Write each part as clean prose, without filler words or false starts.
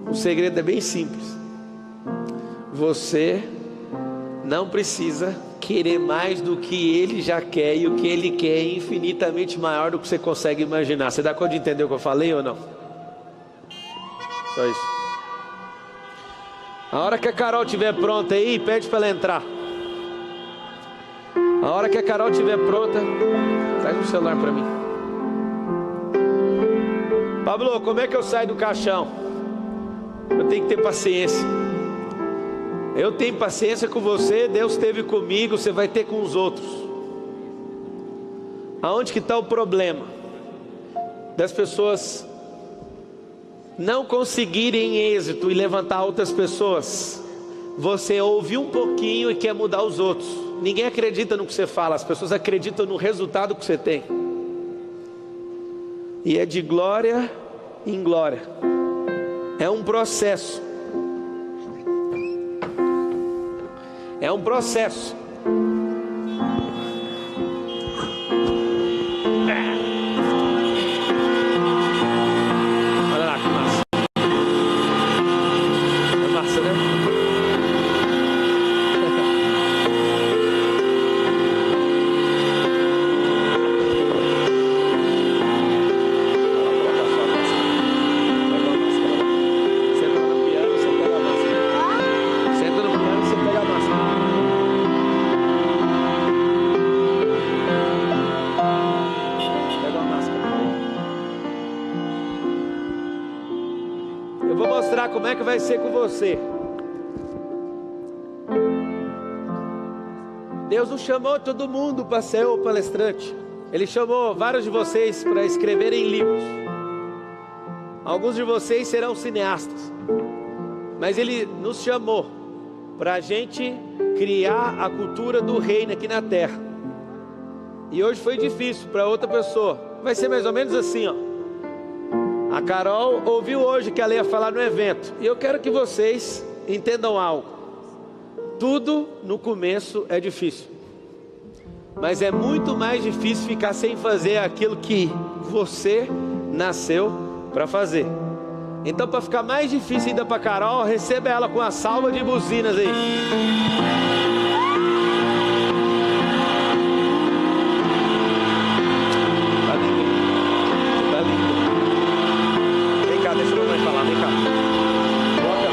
O segredo é bem simples. Você não precisa querer mais do que Ele já quer, e o que Ele quer é infinitamente maior do que você consegue imaginar. Você dá conta de entender o que eu falei ou não? Só isso. A hora que a Carol estiver pronta aí, pede para ela entrar. A hora que a Carol estiver pronta, traz o celular para mim. Pablo, como é que eu saio do caixão? Eu tenho que ter paciência. Eu tenho paciência com você, Deus esteve comigo, você vai ter com os outros. Aonde que está o problema? Das pessoas não conseguirem êxito e levantar outras pessoas. Você ouve um pouquinho e quer mudar os outros. Ninguém acredita no que você fala, as pessoas acreditam no resultado que você tem. E é de glória em glória. É um processo. É um processo. Olha lá que massa. É massa, né? Como é que vai ser com você? Deus não chamou todo mundo para ser o palestrante. Ele chamou vários de vocês para escreverem livros. Alguns de vocês serão cineastas. Mas Ele nos chamou para a gente criar a cultura do reino aqui na terra. E hoje foi difícil para outra pessoa. Vai ser mais ou menos assim, ó. A Carol ouviu hoje que ela ia falar no evento. E eu quero que vocês entendam algo. Tudo no começo é difícil. Mas é muito mais difícil ficar sem fazer aquilo que você nasceu para fazer. Então, para ficar mais difícil ainda para a Carol, receba ela com a salva de buzinas aí. Deixa eu mais falar, vem cá. Bota.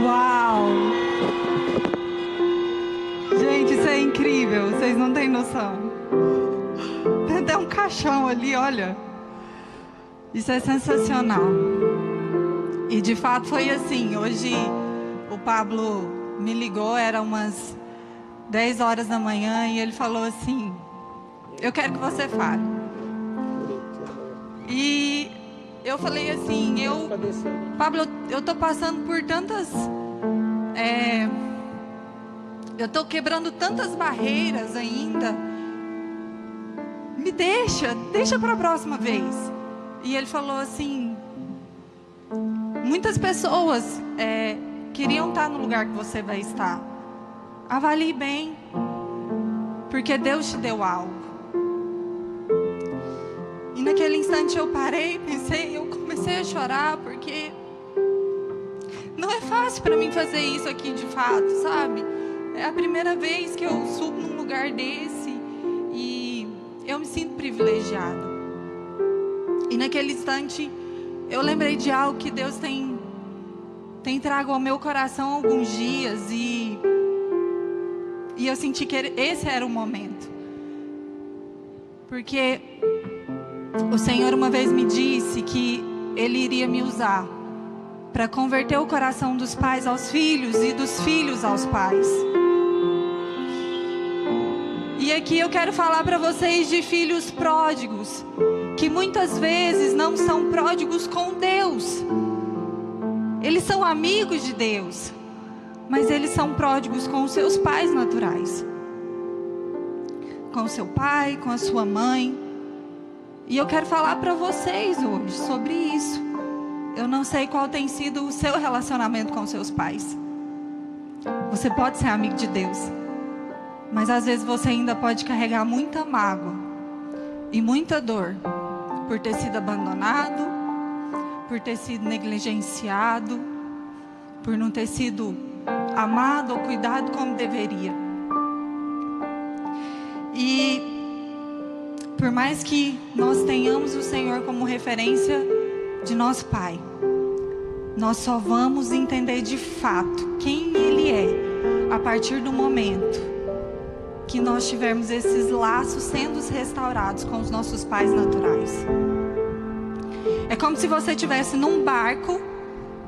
Uau! Gente, isso é incrível, vocês não têm noção. Tem até um caixão ali, olha. Isso é sensacional. E de fato foi assim. Hoje o Pablo me ligou, era umas 10 horas da manhã, e ele falou assim: eu quero que você fale. E eu falei assim: Pablo, eu tô passando por tantas... eu tô quebrando tantas barreiras ainda. Me deixa para a próxima vez. E ele falou assim: muitas pessoas queriam estar no lugar que você vai estar. Avalie bem, porque Deus te deu algo. E naquele instante eu parei, pensei, eu comecei a chorar, porque não é fácil para mim fazer isso aqui de fato, sabe? É a primeira vez que eu subo num lugar desse e eu me sinto privilegiada. E naquele instante eu lembrei de algo que Deus tem trago ao meu coração há alguns dias, e eu senti que esse era o momento. Porque o Senhor uma vez me disse que Ele iria me usar para converter o coração dos pais aos filhos e dos filhos aos pais. E aqui eu quero falar para vocês de filhos pródigos, que muitas vezes não são pródigos com Deus. Eles são amigos de Deus, mas eles são pródigos com os seus pais naturais, com o seu pai, com a sua mãe. E eu quero falar para vocês hoje sobre isso. Eu não não sei qual tem sido o seu relacionamento com seus pais. Você pode ser amigo de Deus, mas às vezes você ainda pode carregar muita mágoa e muita dor por ter sido abandonado, por ter sido negligenciado, por não ter sido amado ou cuidado como deveria. E por mais que nós tenhamos o Senhor como referência de nosso Pai, nós só vamos entender de fato quem Ele é a partir do momento que nós tivermos esses laços sendo restaurados com os nossos pais naturais. É como se você estivesse num barco,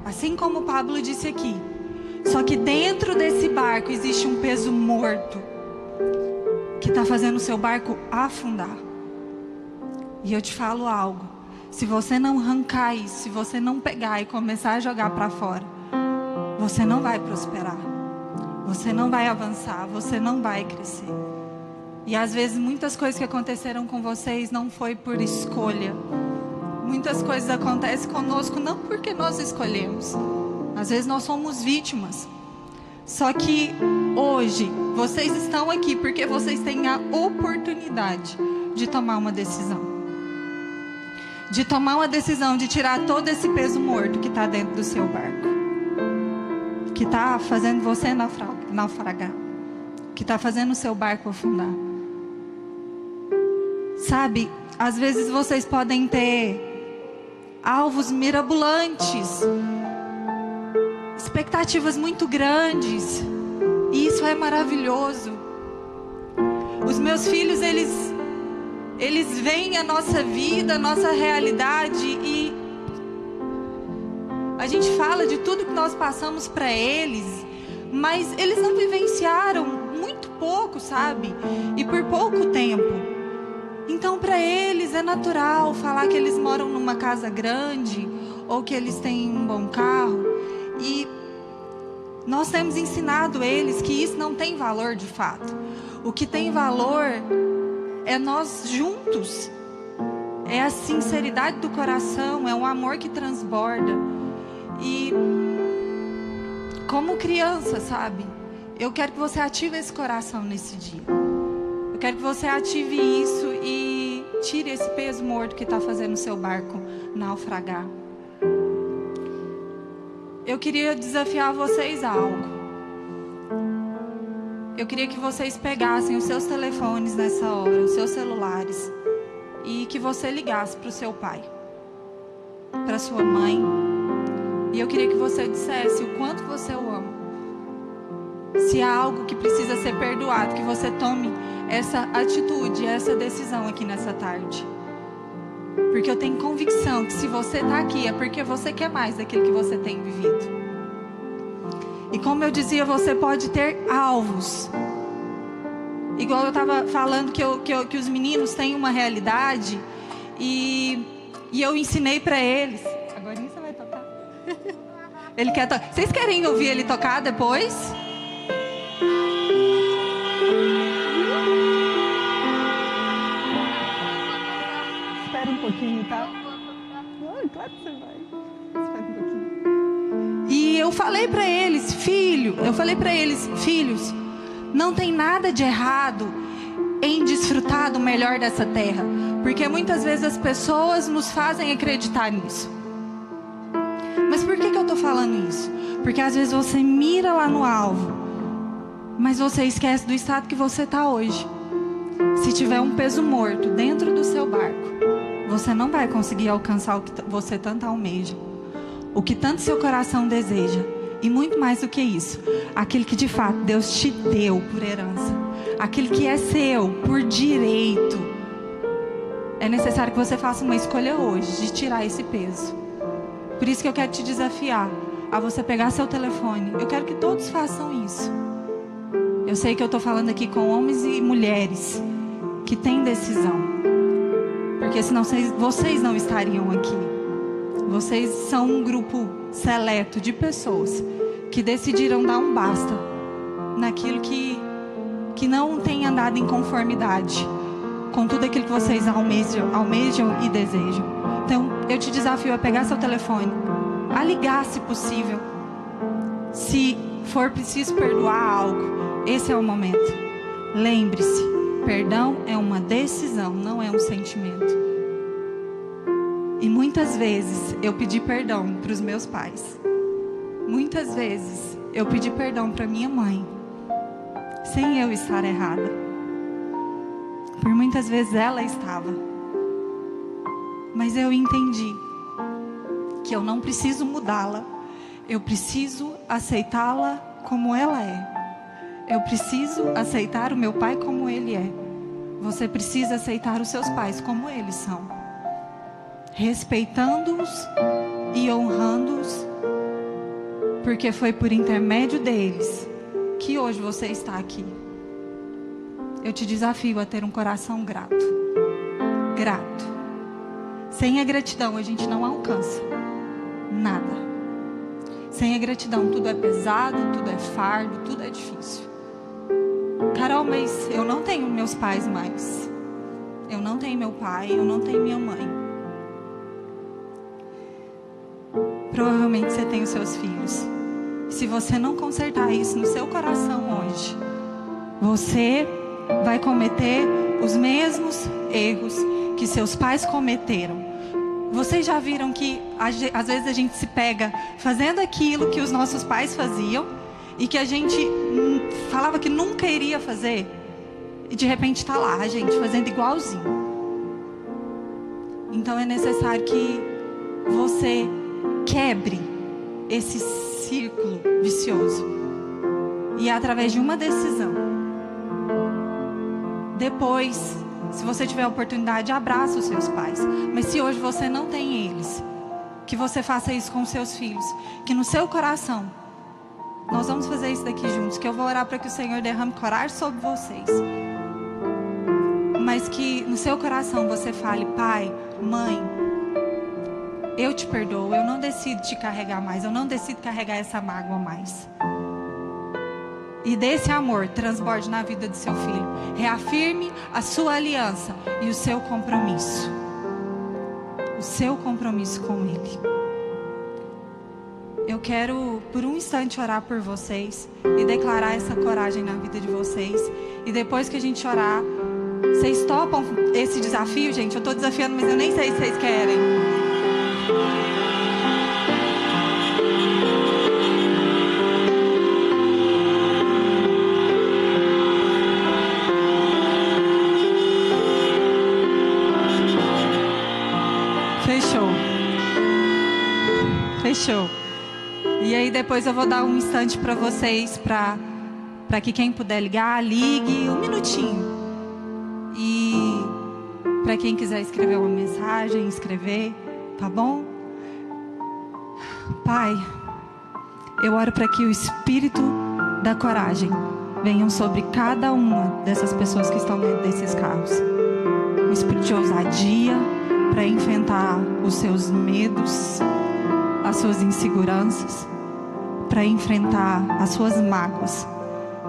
assim como o Pablo disse aqui, só que dentro desse barco existe um peso morto que está fazendo o seu barco afundar. E eu te falo algo: se você não arrancar isso, se você não pegar e começar a jogar para fora, você não vai prosperar, você não vai avançar, você não vai crescer. E às vezes muitas coisas que aconteceram com vocês não foi por escolha. Muitas coisas acontecem conosco não porque nós escolhemos. Às vezes nós somos vítimas. Só que hoje vocês estão aqui porque vocês têm a oportunidade de tomar uma decisão. De tomar uma decisão de tirar todo esse peso morto que está dentro do seu barco, que está fazendo você naufragar, que está fazendo o seu barco afundar. Sabe, às vezes vocês podem ter alvos mirabolantes, expectativas muito grandes, e isso é maravilhoso. Os meus filhos, eles veem a nossa vida, a nossa realidade, e a gente fala de tudo que nós passamos para eles, mas eles não vivenciaram muito pouco, sabe? E por pouco tempo. Então para eles é natural falar que eles moram numa casa grande, ou que eles têm um bom carro. E nós temos ensinado eles que isso não tem valor de fato. O que tem valor é nós juntos, é a sinceridade do coração, é um amor que transborda. E como criança, sabe, eu quero que você ative esse coração nesse dia. Eu quero que você ative isso e tire esse peso morto que está fazendo o seu barco naufragar. Eu queria desafiar vocês a algo. Eu queria que vocês pegassem os seus telefones nessa hora, os seus celulares, e que você ligasse para o seu pai, para sua mãe, e eu queria que você dissesse o quanto você o ama. Se há algo que precisa ser perdoado, que você tome essa atitude, essa decisão aqui nessa tarde. Porque eu tenho convicção que se você está aqui é porque você quer mais daquilo que você tem vivido. E como eu dizia, você pode ter alvos. Igual eu estava falando que os meninos têm uma realidade. E eu ensinei para eles. Agora você vai tocar? Ele quer tocar. Vocês querem ouvir ele tocar depois? Espera um pouquinho, tá? Claro que você vai. Espera um pouquinho. E eu falei para eles, filhos, não tem nada de errado em desfrutar do melhor dessa terra, porque muitas vezes as pessoas nos fazem acreditar nisso. Mas por que eu estou falando isso? Porque às vezes você mira lá no alvo, mas você esquece do estado que você está hoje. Se tiver um peso morto dentro do seu barco, você não vai conseguir alcançar o que você tanto almeja, o que tanto seu coração deseja. E muito mais do que isso, aquele que de fato Deus te deu por herança, aquele que é seu por direito. É necessário que você faça uma escolha hoje de tirar esse peso. Por isso que eu quero te desafiar a você pegar seu telefone. Eu quero que todos façam isso. Eu sei que eu estou falando aqui com homens e mulheres que têm decisão, porque senão vocês não estariam aqui. Vocês são um grupo seleto de pessoas que decidiram dar um basta naquilo que não tem andado em conformidade com tudo aquilo que vocês almejam e desejam. Então eu te desafio a pegar seu telefone, a ligar se possível. Se for preciso perdoar algo, esse é o momento. Lembre-se, perdão é uma decisão, não é um sentimento. E muitas vezes eu pedi perdão para os meus pais. Muitas vezes eu pedi perdão para minha mãe, sem eu estar errada. Por muitas vezes ela estava. Mas eu entendi que eu não preciso mudá-la. Eu preciso aceitá-la como ela é. Eu preciso aceitar o meu pai como ele é. Você precisa aceitar os seus pais como eles são, respeitando-os e honrando-os, porque foi por intermédio deles que hoje você está aqui. Eu te desafio a ter um coração grato. Grato. Sem a gratidão a gente não alcança nada. Sem a gratidão tudo é pesado, tudo é fardo, tudo é difícil. Carol, mas eu não tenho meus pais mais. Eu não tenho meu pai, eu não tenho minha mãe. Provavelmente você tem os seus filhos. Se você não consertar isso no seu coração hoje, você vai cometer os mesmos erros que seus pais cometeram. Vocês já viram que às vezes a gente se pega fazendo aquilo que os nossos pais faziam e que a gente falava que nunca iria fazer, e de repente está lá a gente fazendo igualzinho. Então é necessário que você quebre esse círculo vicioso, e é através de uma decisão. Depois, se você tiver a oportunidade, abraça os seus pais. Mas se hoje você não tem eles, que você faça isso com os seus filhos. Que no seu coração, nós vamos fazer isso daqui juntos, que eu vou orar para que o Senhor derrame coragem sobre vocês. Mas que no seu coração você fale: pai, mãe, eu te perdoo, eu não decido te carregar mais, eu não decido carregar essa mágoa mais. E desse amor transborde na vida do seu filho. Reafirme a sua aliança e o seu compromisso. O seu compromisso com ele. Eu quero por um instante orar por vocês e declarar essa coragem na vida de vocês. E depois que a gente orar, vocês topam esse desafio, gente? Eu estou desafiando, mas eu nem sei se vocês querem. Fechou. E aí depois eu vou dar um instante para vocês, para que quem puder ligar, ligue um minutinho. E para quem quiser escrever uma mensagem, escrever, tá bom? Pai, eu oro para que o espírito da coragem venha sobre cada uma dessas pessoas que estão dentro desses carros. Um espírito de ousadia para enfrentar os seus medos, as suas inseguranças, para enfrentar as suas mágoas,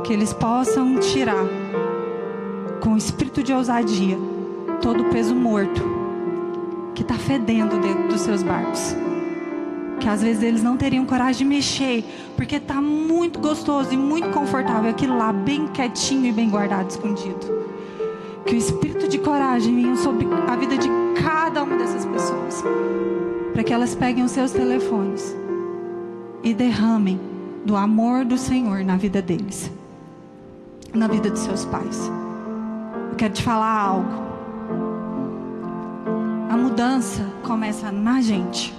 que eles possam tirar com o espírito de ousadia todo o peso morto que está fedendo dentro dos seus barcos, que às vezes eles não teriam coragem de mexer, porque está muito gostoso e muito confortável aquilo lá, bem quietinho e bem guardado, escondido. Que o espírito de coragem venha sobre a vida de cada uma dessas pessoas, para que elas peguem os seus telefones e derramem do amor do Senhor na vida deles, na vida dos seus pais. Eu quero te falar algo. A mudança começa na gente.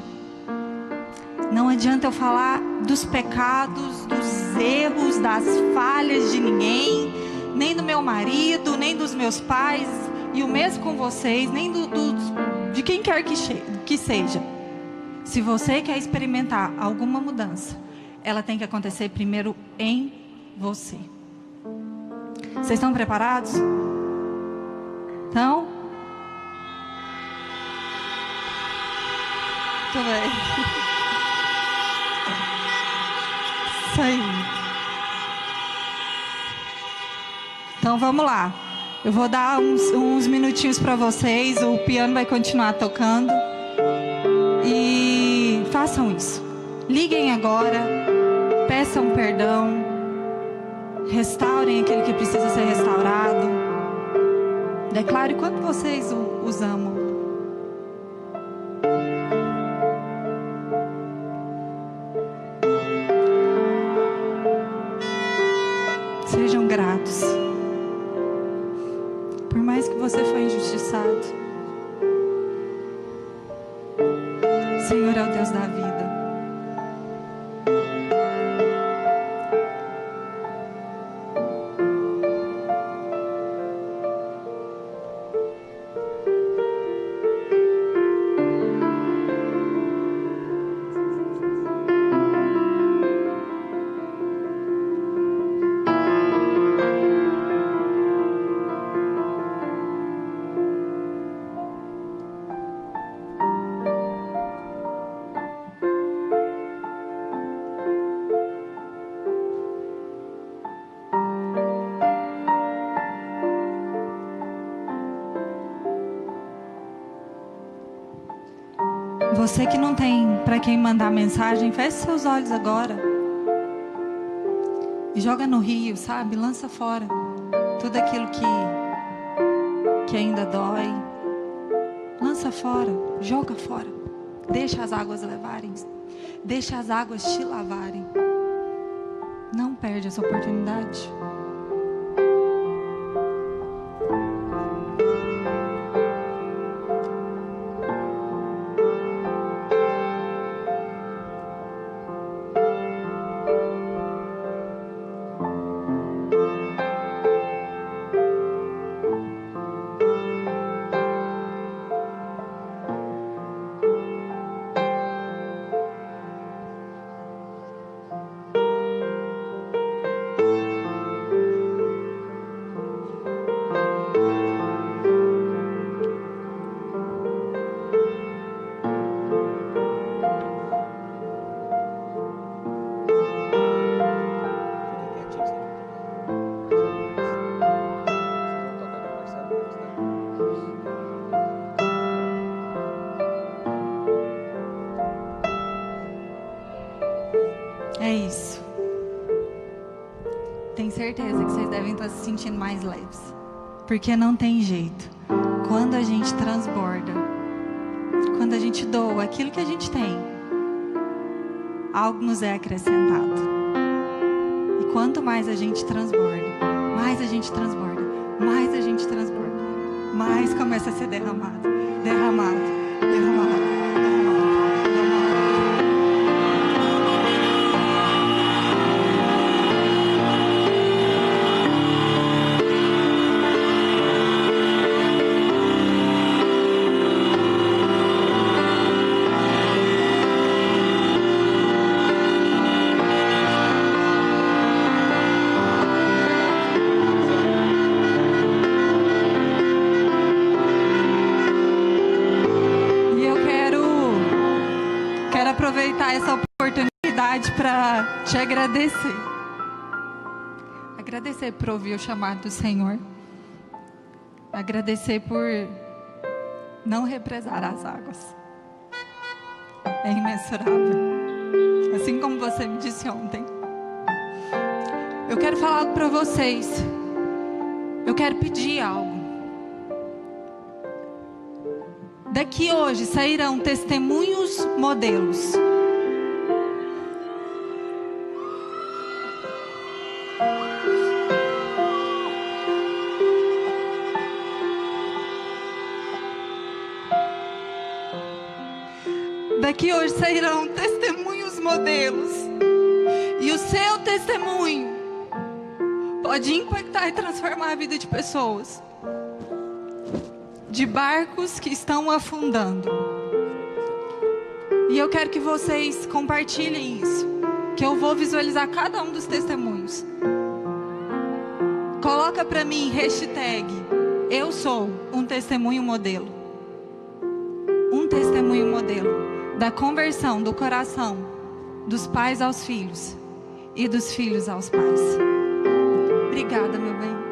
Não adianta eu falar dos pecados, dos erros, das falhas de ninguém, nem do meu marido, nem dos meus pais, e o mesmo com vocês, nem de quem quer que seja. Se você quer experimentar alguma mudança, ela tem que acontecer primeiro em você. Vocês estão preparados? Então? Muito bem. Isso aí. Então vamos lá. Eu vou dar uns minutinhos para vocês. O piano vai continuar tocando. E façam isso. Liguem agora, peçam perdão, restaurem aquele que precisa ser restaurado. Declare quanto vocês os amam. Sejam gratos. Por mais que você foi injustiçado, o Senhor é o Deus da vida. Você que não tem para quem mandar mensagem, feche seus olhos agora e joga no rio, sabe? Lança fora tudo aquilo que ainda dói. Lança fora, joga fora. Deixa as águas levarem. Deixa as águas te lavarem. Não perde essa oportunidade. É isso. Tenho certeza que vocês devem estar se sentindo mais leves. Porque não tem jeito. Quando a gente transborda, quando a gente doa aquilo que a gente tem, algo nos é acrescentado. E quanto mais a gente transborda, mais a gente transborda, mais a gente transborda, mais começa a ser derramado, derramado, derramado. Aproveitar essa oportunidade para te agradecer. Agradecer por ouvir o chamado do Senhor. Agradecer por não represar as águas. É imensurável. Assim como você me disse ontem. Eu quero falar algo para vocês. Eu quero pedir algo. Daqui hoje sairão testemunhos modelos. Daqui hoje sairão testemunhos modelos. E o seu testemunho pode impactar e transformar a vida de pessoas. De barcos que estão afundando. E eu quero que vocês compartilhem isso. Que eu vou visualizar cada um dos testemunhos. Coloca pra mim hashtag eu sou um testemunho modelo. Um testemunho modelo da conversão do coração dos pais aos filhos e dos filhos aos pais. Obrigada, meu bem.